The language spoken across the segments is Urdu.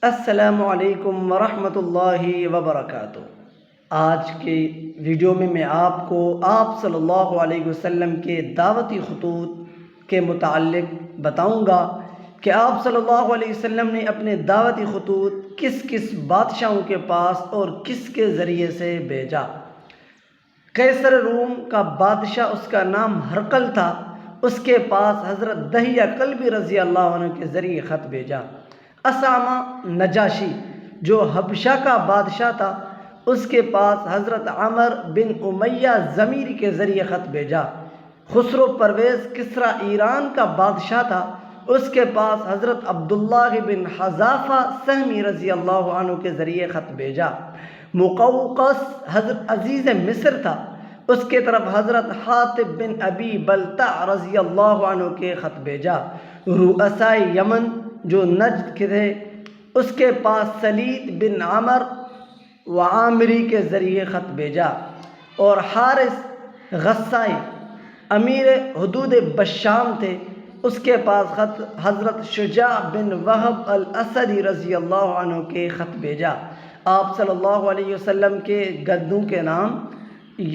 السلام علیکم ورحمۃ اللہ وبرکاتہ۔ آج کے ویڈیو میں آپ کو آپ صلی اللہ علیہ وسلم کے دعوتی خطوط کے متعلق بتاؤں گا کہ آپ صلی اللہ علیہ وسلم نے اپنے دعوتی خطوط کس کس بادشاہوں کے پاس اور کس کے ذریعے سے بھیجا۔ قیصر روم کا بادشاہ، اس کا نام ہرقل تھا، اس کے پاس حضرت دحیہ کلبی رضی اللہ عنہ کے ذریعے خط بھیجا۔ اسامہ نجاشی جو حبشہ کا بادشاہ تھا، اس کے پاس حضرت عمر بن امیہ ضمیری کے ذریعے خط بھیجا۔ خسرو پرویز کسریٰ ایران کا بادشاہ تھا، اس کے پاس حضرت عبداللہ بن حذافہ سہمی رضی اللہ عنہ کے ذریعے خط بھیجا۔ مقوقس حضرت عزیز مصر تھا، اس کے طرف حضرت حاطب بن ابی بلتع رضی اللہ عنہ کے خط بھیجا۔ رؤسائے یمن جو نجد کے تھے، اس کے پاس سلید بن عمر وعامری کے ذریعے خط بھیجا، اور حارث غسائی امیر حدود بشام تھے، اس کے پاس خط حضرت شجاع بن وہب الاسدی رضی اللہ عنہ کے خط بھیجا۔ آپ صلی اللہ علیہ وسلم کے گدوں کے نام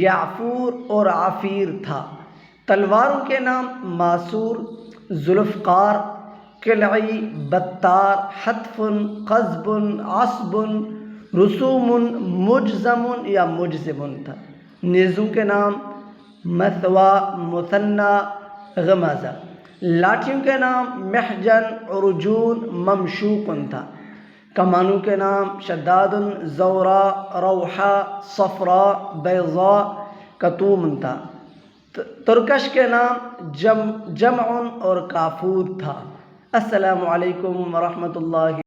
یعفور اور عفیر تھا۔ تلواروں کے نام ماسور، ذوالفقار، قلعی، بطار، حتف، قذب، عصب، رسوم، مجزم یا مجزم تھا۔ نیزوں کے نام مثوا، مثنی، غمزہ۔ لاٹھیوں کے نام محجن، عرجون، ممشوق تھا۔ کمانوں کے نام شداد، زورا، روحا، صفرا، بیضاء، کتوم تھا۔ ترکش کے نام جمع اور کافور تھا۔ السلام علیکم ورحمۃ اللہ